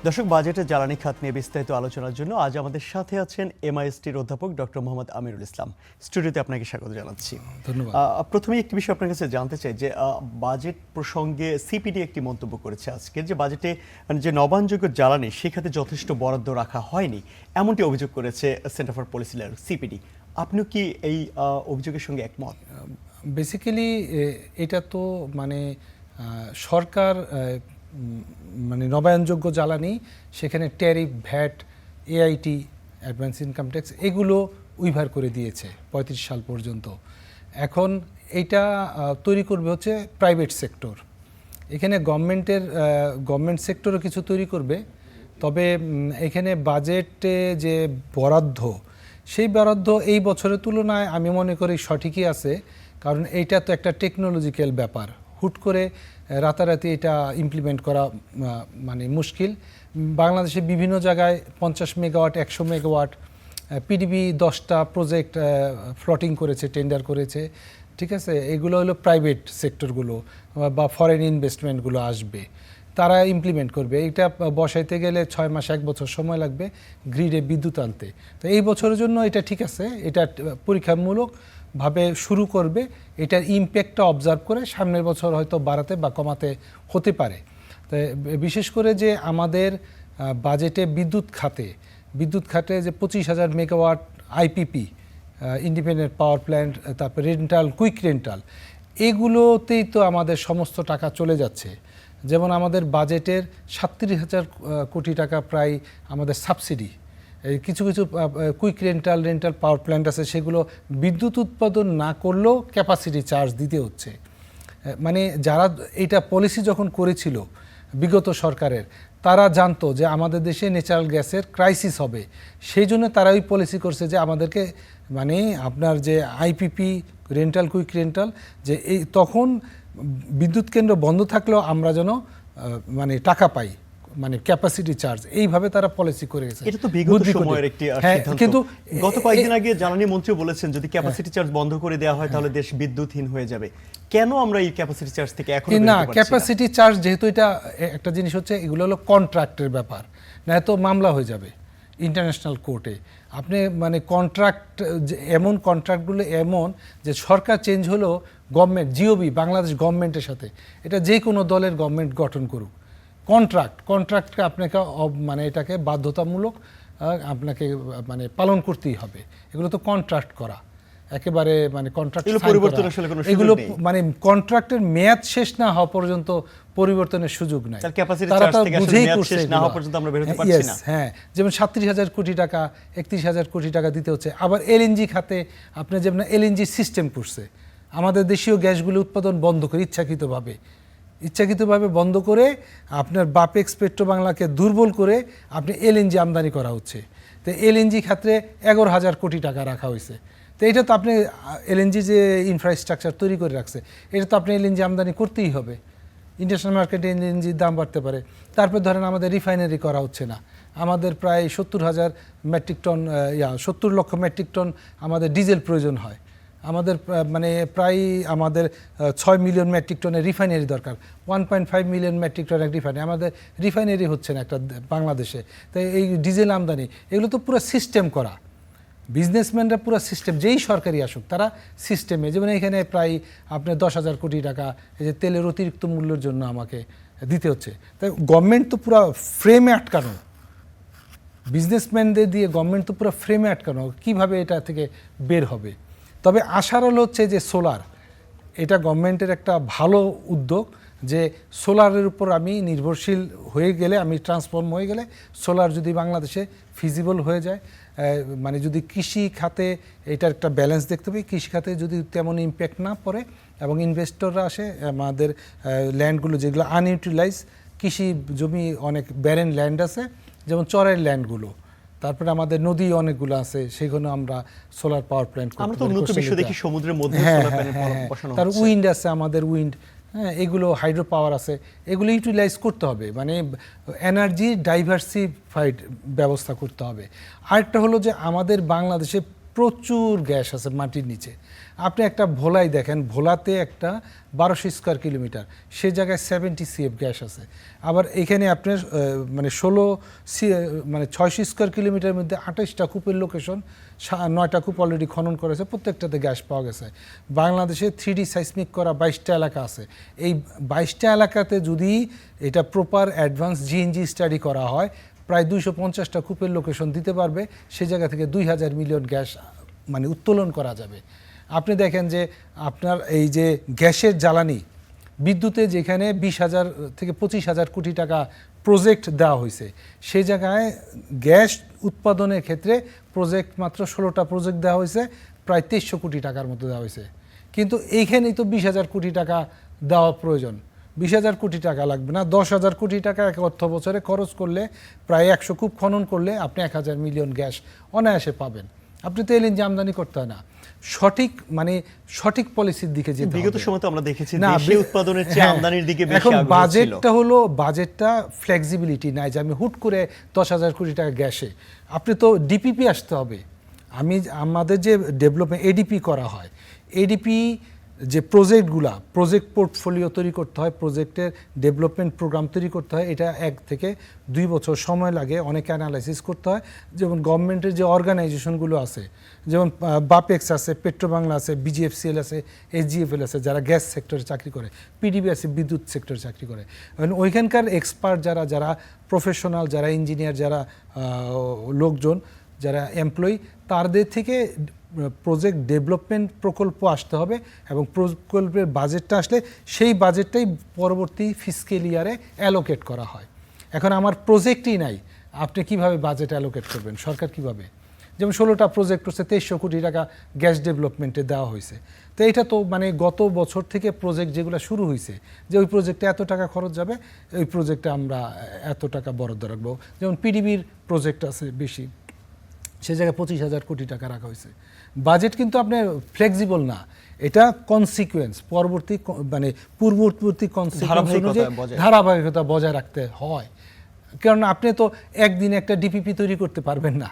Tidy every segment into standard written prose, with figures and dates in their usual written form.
দর্শক, বাজেটে জ্বালানি খাত নিয়ে বিস্তারিত আলোচনার জন্য আজ আমাদের সাথে আছেন এমআইএসটির অধ্যাপক ডক্টর মোহাম্মদ আমিরুল ইসলাম। স্টুডিওতে আপনাকে স্বাগত জানাচ্ছি। ধন্যবাদ। প্রথমেই একটি বিষয় আপনার কাছে জানতে চাই যে বাজেট প্রসঙ্গে সিপিডি একটি মন্তব্য করেছে আজকের যে বাজেটে যে নবায়নযোগ্য জ্বালানি সেখানে যথেষ্ট বরাদ্দ রাখা হয়নি, এমনটি অভিযোগ করেছে সেন্টার ফর পলিসি সিপিডি। আপনিও কি এই অভিযোগের সঙ্গে একমত? বেসিক্যালি এটা তো মানে সরকার মানে নবায়নযোগ্য জ্বালানি, সেখানে tariff, VAT, AIT, advance income tax এগুলো উইভার করে দিয়েছে 35 সাল পর্যন্ত। এখন এইটা তৈরি করবে হচ্ছে প্রাইভেট সেক্টর। এখানে গভর্নমেন্ট সেক্টরও কিছু তৈরি করবে, তবে এখানে বাজেটে যে বরাদ্দ, সেই বরাদ্দ এই বছরের তুলনায় আমি মনে করি সঠিকই আছে, কারণ এইটা তো একটা টেকনোলজিক্যাল ব্যাপার। হুট করে রাতারাতি এটা ইমপ্লিমেন্ট করা মানে মুশকিল। বাংলাদেশে বিভিন্ন জায়গায় 50 মেগাওয়াট, 100 মেগাওয়াট, পিডিবি 10টা প্রজেক্ট ফ্লটিং করেছে, টেন্ডার করেছে, ঠিক আছে। এগুলো হলো প্রাইভেট সেক্টরগুলো বা ফরেন ইনভেস্টমেন্টগুলো আসবে, তারা ইমপ্লিমেন্ট করবে। এটা বসাইতে গেলে 6 মাস 1 বছর সময় লাগবে গ্রিডে বিদ্যুৎ আনতে। তো এই বছরের জন্য এটা ঠিক আছে, এটা পরীক্ষামূলকভাবে শুরু করবে। এটার ইমপ্যাক্টটা অবজার্ভ করে সামনের বছর হয়তো বাড়াতে বা কমাতে হতে পারে। তো বিশেষ করে যে আমাদের বাজেটে বিদ্যুৎ খাতে যে 25,000 megawatt IPP, independent power plant, তারপর কুইক রেন্টাল, এগুলোতেই তো আমাদের সমস্ত টাকা চলে যাচ্ছে। যেমন আমাদের বাজেটের 37,000 কোটি টাকা প্রায় আমাদের সাবসিডি। কিছু কুইক রেন্টাল পাওয়ার প্ল্যান্ট আছে, সেগুলো বিদ্যুৎ উৎপাদন না করলেও ক্যাপাসিটি চার্জ দিতে হচ্ছে। মানে যারা এটা পলিসি যখন করেছিল বিগত সরকারের, তারা জানতো যে আমাদের দেশে ন্যাচারাল গ্যাসের ক্রাইসিস হবে, সেই জন্য তারা ওই পলিসি করছে যে আমাদেরকে মানে আপনার যে আইপিপি, কুইক রেন্টাল, যে এই তখন বিদ্যুৎ কেন্দ্র বন্ধ থাকলেও আমরা যেন মানে টাকা পাই, মানে ক্যাপাসিটি চার্জ, এইভাবে তারা পলিসি করে গেছে। এটা তো বিগত সময়ের একটি সিদ্ধান্ত। কিন্তু গত কয়েকদিন আগে জ্বালানি মন্ত্রী বলেছেন যদি ক্যাপাসিটি চার্জ বন্ধ করে দেওয়া হয় তাহলে দেশ বিদ্যুৎহীন হয়ে যাবে। কেন আমরা এই ক্যাপাসিটি চার্জ থেকে এখন না? ক্যাপাসিটি চার্জ যেহেতু এটা একটা জিনিস হচ্ছে, এগুলো হলো কন্ট্রাক্টের ব্যাপার, না তো মামলা হয়ে যাবে ইন্টারন্যাশনাল কোর্টে। আপনি মানে এমন কন্ট্রাক্টগুলো এমন যে সরকার চেঞ্জ হলো, গভর্নমেন্ট জিওবি বাংলাদেশ গভর্নমেন্টের সাথে, এটা যে কোনো দলের গভর্নমেন্ট গঠন করুক, কন্ট্রাক্টকে আপনাকে মানে এটাকে বাধ্যতামূলক আপনাকে মানে পালন করতেই হবে। এগুলো তো কন্ট্রাক্ট করা, একেবারে মানে কন্ট্রাক্ট এগুলো মানে কন্ট্রাক্টের মেয়াদ শেষ না হওয়া পর্যন্ত পরিবর্তনের সুযোগ নাই। তারা তো বুঝেই করছে। হ্যাঁ, যেমন 37,000 কোটি টাকা, 31,000 কোটি টাকা দিতে হচ্ছে। আবার এলএনজি খাতে আপনি যেমন এলএনজি সিস্টেম করছে, আমাদের দেশীয় গ্যাসগুলো উৎপাদন বন্ধ করে ইচ্ছাকৃতভাবে বন্ধ করে আপনার বাপেক্স পেট্রো বাংলাকে দুর্বল করে আপনি এলএনজি আমদানি করা হচ্ছে। তো এলএনজি খাতে 11,000 কোটি টাকা রাখা হয়েছে। তো এটা তো আপনি এলএনজি যে ইনফ্রাস্ট্রাকচার তৈরি করে রাখছে, এটা তো আপনি এলএনজি আমদানি করতেই হবে। ইন্টারন্যাশনাল মার্কেটে এলএনজির দাম বাড়তে পারে। তারপর ধরেন আমাদের রিফাইনারি করা হচ্ছে না, আমাদের প্রায় 70 লক্ষ মেট্রিক টন আমাদের ডিজেল প্রয়োজন হয়। আমাদের মানে প্রায় আমাদের 6 মিলিয়ন মেট্রিক টনের রিফাইনারি দরকার, 1.5 মিলিয়ন মেট্রিক টন এক রিফাইনারি। আমাদের রিফাইনারি হচ্ছে না একটা বাংলাদেশে। তাই এই ডিজেল আমদানি, এগুলো তো পুরো সিস্টেম করা। বিজনেসম্যানরা পুরো সিস্টেম, যেই সরকারি আসুক তারা সিস্টেমে, যেমন এখানে প্রায় আপনার 10,000 কোটি টাকা এই যে তেলের অতিরিক্ত মূল্যের জন্য আমাকে দিতে হচ্ছে। তাই গভর্নমেন্ট তো পুরো ফ্রেমে আটকানো, বিজনেসম্যানদের দিয়ে গভর্নমেন্ট তো পুরো ফ্রেমে আটকানো, কীভাবে এটা থেকে বের হবে। তবে আশার আলো হচ্ছে যে সোলার, এটা গভর্নমেন্টের একটা ভালো উদ্যোগ, যে সোলারের উপর আমি নির্ভরশীল হয়ে গেলে, আমি ট্রান্সফর্ম হয়ে গেলে, সোলার যদি বাংলাদেশে ফিজিবল হয়ে যায়, মানে যদি কৃষি খাতে এটার একটা ব্যালেন্স দেখতে পাই, কৃষি খাতে যদি তেমন ইম্প্যাক্ট না পড়ে এবং ইনভেস্টররা আসে, আমাদের ল্যান্ডগুলো যেগুলো আনইউটিলাইজ, কৃষি জমি অনেক ব্যারেন ল্যান্ড আছে, যেমন চরের ল্যান্ডগুলো, তারপরে আমাদের নদী অনেকগুলো আছে, সেগুলো আমরা সোলার পাওয়ার প্ল্যান্ট করতে পারি। তার উইন্ড আছে, আমাদের উইন্ড, হ্যাঁ, এগুলো হাইড্রো পাওয়ার আছে, এগুলো ইউটিলাইজ করতে হবে, মানে এনার্জি ডাইভার্সিফাইড ব্যবস্থা করতে হবে। আরেকটা হলো যে আমাদের বাংলাদেশে প্রচুর গ্যাস আছে মাটির নিচে। আপনি একটা ভোলাই দেখেন, ভোলাতে একটা 1200 স্কোয়ার কিলোমিটার, সে জায়গায় 70 CF গ্যাস আছে। আবার এখানে আপনার মানে 600 স্কোয়ার কিলোমিটারের মধ্যে 28টা কূপের লোকেশন, 9টা কূপ অলরেডি খনন করেছে, প্রত্যেকটাতে গ্যাস পাওয়া গেছে। বাংলাদেশে 3D সাইসমিক করা 22টা এলাকা আছে। এই 22টা এলাকাতে যদি এটা প্রপার অ্যাডভান্স জিএনজি স্টাডি করা হয়, প্রায় 250টা কূপের লোকেশন দিতে পারবে। সে জায়গা থেকে 2000 মিলিয়ন গ্যাস মানে উত্তোলন করা যাবে। আপনি দেখেন যে আপনার এই যে গ্যাসের জ্বালানি, বিদ্যুতে যেখানে 20,000 থেকে 25,000 কোটি টাকা প্রজেক্ট দেওয়া হয়েছে, সেই জায়গায় গ্যাস উৎপাদনের ক্ষেত্রে প্রজেক্ট মাত্র 16টা প্রজেক্ট দেওয়া হয়েছে, প্রায় 2300 কোটি টাকার মতো দেওয়া হয়েছে। কিন্তু এইখানেই তো 20,000 কোটি টাকা দেওয়া প্রয়োজন। 20,000 কোটি টাকা লাগবে না, 10,000 কোটি টাকা এক অর্থ বছরে খরচ করলে, প্রায় 100 কূপ খনন করলে আপনি 1000 মিলিয়ন গ্যাস অনায়াসে পাবেন। আপনি তো এলএনজি আমদানি করতে হয় না। সঠিক পলিসির দিকে যেতে হবে। বিগত সময় তো আমরা দেখেছি দেশীয় উৎপাদনের চেয়ে আমদানির দিকে বেশি এখন আগ্রহ ছিল। বাজেটটা ফ্লেক্সিবিলিটি নাই যে আমি হুট করে 10,000 কোটি টাকা গ্যাসে, আপনি তো ডিপিপি আসতে হবে। আমাদের যে ডেভেলপমেন্ট এডিপি করা হয়, এডিপি যে প্রজেক্ট পোর্টফোলিও তৈরি করতে হয়, প্রজেক্টের ডেভেলপমেন্ট প্রোগ্রাম তৈরি করতে হয়, এটা 1 থেকে 2 বছর সময় লাগে, অনেক অ্যানালাইসিস করতে হয়। যেমন গভর্নমেন্টের যে অর্গানাইজেশনগুলো আছে, যেমন বাপেক্স আছে, পেট্রোবাংলা আছে, বিজিএফসিএল আছে, এসজিএফএল আছে, যারা গ্যাস সেক্টরে চাকরি করে, পিডিবি আছে বিদ্যুৎ সেক্টরে চাকরি করে। ওইখানকার এক্সপার্ট যারা প্রফেশনাল, যারা ইঞ্জিনিয়ার, যারা লোকজন, যারা এমপ্লয়ি, তাদের থেকে প্রজেক্ট ডেভেলপমেন্ট প্রকল্প আসতে হবে এবং প্রকল্পের বাজেটটা আসলে সেই বাজেটটাই পরবর্তী ফিসক্যাল ইয়ারে অ্যালোকেট করা হয়। এখন আমার প্রজেক্টই নাই, আপনি কিভাবে বাজেট অ্যালোকেট করবেন? সরকার কিভাবে? যেমন 16টা প্রজেক্ট হচ্ছে 2300 কোটি টাকা গ্যাস ডেভেলপমেন্টে দেওয়া হয়েছে। তো এটা তো মানে গত বছর থেকে প্রজেক্ট যেগুলো শুরু হয়েছে, যে ওই প্রজেক্টে এত টাকা খরচ যাবে, ওই প্রজেক্টে আমরা এত টাকা বরাদ্দ রাখবো। যেমন পিডিবির প্রজেক্ট আছে বেশি, সে জায়গায় 25,000 কোটি টাকা রাখা হয়েছে। বাজেট কিন্তু আপনার ফ্লেক্সিবল না, এটা কনসিকুয়েন্স, পূর্ববর্তী কনসিকুয়েন্স অনুযায়ী ধারাবাহিকতা বজায় রাখতে হয়। কারণ আপনি তো একদিনে একটা ডিপিপি তৈরি করতে পারবেন না,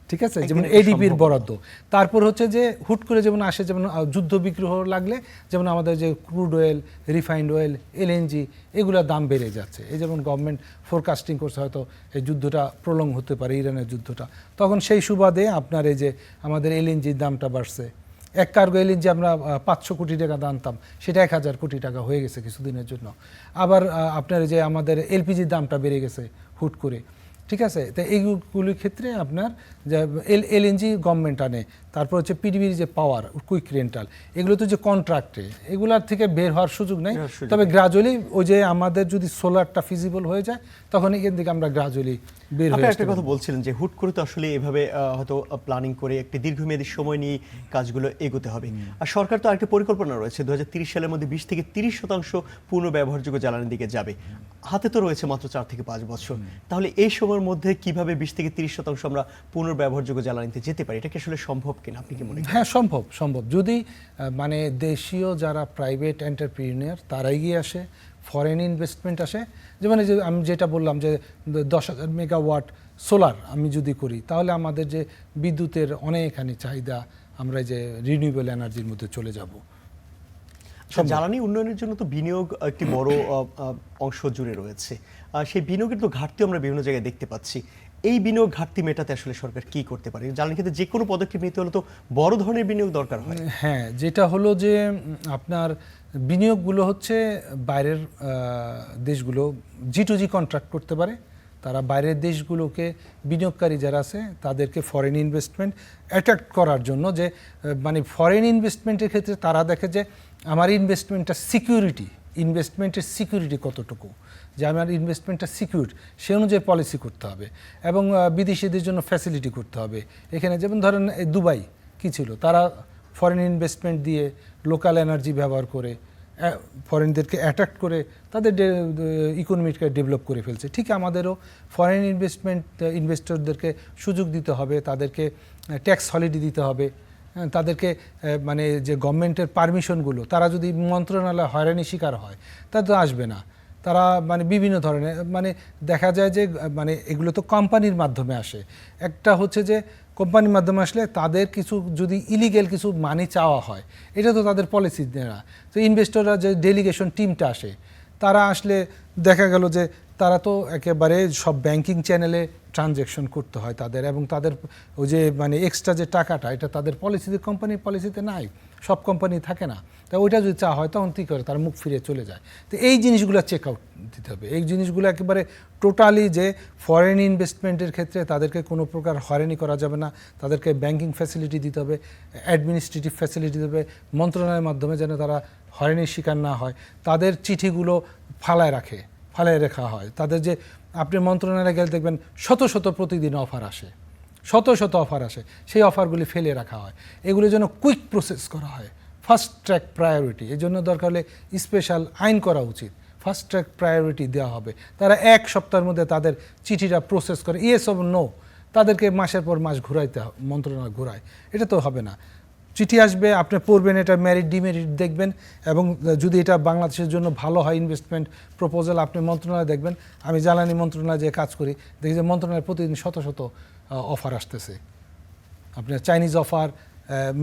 ঠিক আছে? যেমন এডিপির বরাদ্দ, তারপর হচ্ছে যে হুট করে যেমন আসে, যেমন যুদ্ধ বিগ্রহ লাগলে যেমন আমাদের যে crude oil, refined oil, LNG, এগুলোর দাম বেড়ে যাচ্ছে। এই যেমন গভর্নমেন্ট ফোরকাস্টিং করছে হয়তো এই যুদ্ধটা প্রলং হতে পারে, ইরানের যুদ্ধটা, তখন সেই সুবাদে আপনার এই যে আমাদের এলএনজির দামটা বাড়ছে। এক কার্গো এলএনজি আমরা 500 কোটি টাকা আনতাম, সেটা 1000 কোটি টাকা হয়ে গেছে কিছুদিনের জন্য। আবার আপনার যে আমাদের এলপিজির দামটা বেড়ে গেছে হুট করে, ঠিক আছে? তো এইগুলির ক্ষেত্রে আপনার যে এলএনজি গভর্নমেন্ট আনে, তারপর হচ্ছে পিডিবির যে পাওয়ার, কুইক রেন্টাল, এগুলো তো যে কন্ট্রাক্টে, এগুলার থেকে বের হওয়ার সুযোগ নেই। তবে গ্রাজুয়ালি ওই যে আমাদের যদি সোলারটা ফিজিবল হয়ে যায়, তখন এখান থেকে আমরা গ্রাজুয়ালি বের হয়ে। একটা কথা বলছিলেন যে হুট করে তো আসলে এভাবে হয়তো প্ল্যানিং করে একটি দীর্ঘমেয়াদী সময় নিয়ে কাজগুলো এগোতে হবে। আর সরকার তো আরেকটা পরিকল্পনা রয়েছে, 2030 সালের মধ্যে 20 থেকে 30% পূর্ণ ব্যবহারযোগ্য জ্বালানির দিকে যাবে। হাতে তো রয়েছে মাত্র 4 থেকে 5 বছর। তাহলে এই সময়ের মধ্যে কিভাবে 20 থেকে 30% আমরা পূর্ণ ব্যবহারযোগ্য জ্বালানিতে যেতে পারি? এটা কি আসলে সম্ভব কিনা, আপনি কি মনে করেন? হ্যাঁ, সম্ভব। যদি মানে দেশীয় যারা প্রাইভেট এন্টারপ্রিনিয়র তারা এগিয়ে আসে, ফরেন ইনভেস্টমেন্ট আসে। যেমন যে আমি যেটা বললাম যে 10,000 মেগাওয়াট সোলার আমি যদি করি, তাহলে আমাদের যে বিদ্যুতের অনেকখানি চাহিদা, আমরা যে রিনিউয়েবল এনার্জির মধ্যে চলে যাব। জ্বালানি উন্নয়নের জন্য তো বিনিয়োগ একটি বড় অংশ জুড়ে রয়েছে। সেই বিনিয়োগের তো ঘাটতি আমরা বিভিন্ন জায়গায় দেখতে পাচ্ছি। এই বিনিয়োগ ঘাটতি মেটাতে আসলে সরকার কি করতে পারে? জ্বালানি ক্ষেত্রে যে কোনো পদক্ষেপ নিতে হলে তো বড় ধরনের বিনিয়োগ দরকার হয়। হ্যাঁ, যেটা হলো যে আপনার বিনিয়োগগুলো হচ্ছে বাইরের দেশগুলো G2G কন্ট্রাক্ট করতে পারে। তারা বাইরের দেশগুলোকে, বিনিয়োগকারী যারা আছে তাদেরকে ফরেন ইনভেস্টমেন্ট অ্যাট্রাক্ট করার জন্য, যে মানে ফরেন ইনভেস্টমেন্টের ক্ষেত্রে তারা দেখে যে আমার ইনভেস্টমেন্টের সিকিউরিটি কতটুকু, যে আমার ইনভেস্টমেন্টটা সিকিউর, সে অনুযায়ী পলিসি করতে হবে এবং বিদেশিদের জন্য ফ্যাসিলিটি করতে হবে। এখানে যেমন ধরেন দুবাই কী ছিল, তারা ফরেন ইনভেস্টমেন্ট দিয়ে লোকাল এনার্জি ব্যবহার করে ফরেনদেরকে অ্যাট্রাক্ট করে তাদের ইকোনমিকে ডেভেলপ করে ফেলছে। ঠিক আমাদেরও ফরেন ইনভেস্টরদেরকে সুযোগ দিতে হবে, তাদেরকে ট্যাক্স হলিডে দিতে হবে, তাদেরকে মানে যে গভর্নমেন্টের পারমিশনগুলো, তারা যদি মন্ত্রণালয় হয়রানি শিকার হয় তা তো আসবে না। তারা মানে বিভিন্ন ধরনের, মানে দেখা যায় যে মানে এগুলো তো কোম্পানির মাধ্যমে আসে। একটা হচ্ছে যে কোম্পানির মাধ্যমে আসলে তাদের কিছু যদি ইলিগেল কিছু মানি চাওয়া হয়, এটা তো তাদের পলিসি না। তো ইনভেস্টররা যে ডেলিগেশন টিমটা আসে, তারা আসলে দেখা গেল যে তারা তো একেবারে সব ব্যাংকিং চ্যানেলে ট্রানজ্যাকশন করতে হয় তাদের, এবং তাদের ওই যে মানে এক্সট্রা যে টাকাটা, এটা তাদের পলিসিতে, কোম্পানির পলিসিতে নাই, সব কোম্পানি থাকে না। তা ওইটা যদি চাওয়া হয় তখন কী করে, তারা মুখ ফিরে চলে যায়। তো এই জিনিসগুলো চেক আউট দিতে হবে। এই জিনিসগুলো একেবারে টোটালি যে ফরেন ইনভেস্টমেন্টের ক্ষেত্রে তাদেরকে কোনো প্রকার হয়রানি করা যাবে না, তাদেরকে ব্যাংকিং ফ্যাসিলিটি দিতে হবে, অ্যাডমিনিস্ট্রেটিভ ফ্যাসিলিটি দিতে হবে মন্ত্রণালয়ের মাধ্যমে, যেন তারা হয়রানির শিকার না হয়। তাদের চিঠিগুলো ফালায় রাখা হয়। তাদের যে আপনি মন্ত্রণালয়ে গেলে দেখবেন শত শত প্রতিদিন অফার আসে, শত শত অফার আসে, সেই অফারগুলি ফেলে রাখা হয়। এগুলোর জন্য কুইক প্রসেস করা হয়, ফাস্ট ট্র্যাক প্রায়োরিটি। এই জন্য দরকার হলে স্পেশাল আইন করা উচিত, ফাস্ট ট্র্যাক প্রায়োরিটি দেওয়া হবে। তারা 1 সপ্তাহের মধ্যে তাদের চিঠিটা প্রসেস করে, ইয়েস অব নো, তাদেরকে মাসের পর মাস ঘুরাইতে মন্ত্রণালয় ঘুরায়। এটা তো হবে না। চিঠি আসবে, আপনি পড়বেন, এটা মেরিট ডিমেরিট দেখবেন, এবং যদি এটা বাংলাদেশের জন্য ভালো হয় ইনভেস্টমেন্ট প্রপোজাল, আপনি মন্ত্রণালয় দেখবেন। আমি জ্বালানি মন্ত্রণালয়ে যে কাজ করি, দেখি যে মন্ত্রণালয়ে প্রতিদিন শত শত অফার আসতেছে, আপনার চাইনিজ অফার,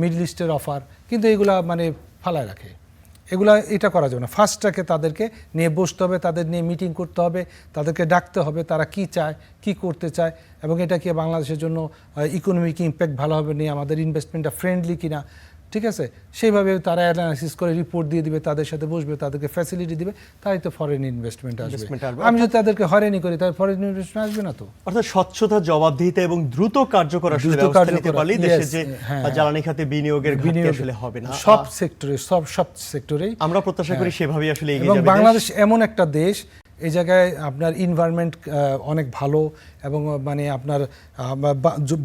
মিডল ইস্টের অফার, কিন্তু এগুলা মানে ফালায় রাখে। এটা করা যাবে না। ফার্স্ট ট্র্যাকে তাদেরকে নিয়ে বসতে হবে, তাদের নিয়ে মিটিং করতে হবে, তাদেরকে ডাকতে হবে, তারা কি চায়, কি করতে চায়, এবং এটা কি বাংলাদেশের জন্য ইকোনমিক ইম্প্যাক্ট ভালো হবে নিয়ে, আমাদের ইনভেস্টমেন্টটা ফ্রেন্ডলি কিনা, ঠিক আছে, সেইভাবে তারা অ্যানালাইসিস করে রিপোর্ট দিয়ে দিবে, তাদের সাথে বসবে, তাদেরকে ফ্যাসিলিটি দিবে, তাই তো ফরেন ইনভেস্টমেন্ট আসবে। আমি যদি তাদেরকে হয়রানি করি, তাহলে ফরেন ইনভেস্টমেন্ট আসবে না তো। অর্থাৎ স্বচ্ছতা, জবাবদিহিতা এবং দ্রুত কার্যকর আসলে ব্যবস্থা নিতে পারলেই দেশে যে জ্বালানি খাতে বিনিয়োগের ঘাটতি আসলে হবে না। সব সেক্টরেই আমরা প্রত্যাশা করি সেভাবেই আসলে এগিয়ে এবং যাবে দেশ। বাংলাদেশ এমন একটা দেশ, এই জায়গায় আপনার এনভায়রনমেন্ট অনেক ভালো, এবং মানে আপনার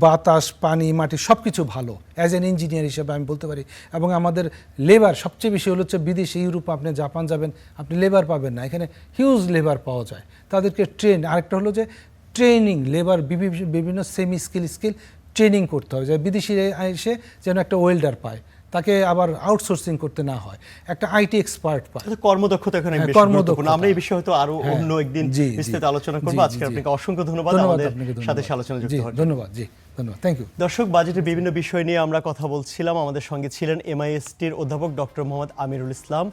বাতাস, পানি, মাটি সব কিছু ভালো। অ্যাজ এন ইঞ্জিনিয়ার হিসেবে আমি বলতে পারি। এবং আমাদের লেবার সবচেয়ে বেশি হচ্ছে বিদেশে, ইউরোপ, আপনি জাপান যাবেন, আপনি লেবার পাবেন না, এখানে হিউজ লেবার পাওয়া যায়। তাদেরকে আরেকটা হলো যে ট্রেনিং, লেবার বিভিন্ন সেমি স্কিল ট্রেনিং করতে হবে, যে বিদেশি এসে যেন একটা ওয়েল্ডার পায়, তাকে আবার আউটসোর্সিং করতে না হয়, একটা আইটি এক্সপার্ট পায়। কর্মদক্ষতা এখানে বেশ গুরুত্বপূর্ণ। আমরা এই বিষয়ে হয়তো আরো অন্য একদিন বিস্তারিত আলোচনা করব। আজকে আপনাকে অসংখ্য ধন্যবাদ আমাদের সাথে আলোচনা যুক্ত হওয়ার জন্য। ধন্যবাদ, থ্যাংক ইউ। দর্শক, বাজেটের বিভিন্ন বিষয় নিয়ে আমরা কথা বলছিলাম। আমাদের সঙ্গে ছিলেন MIST-র অধ্যাপক ডক্টর মোহাম্মদ আমিরুল ইসলাম।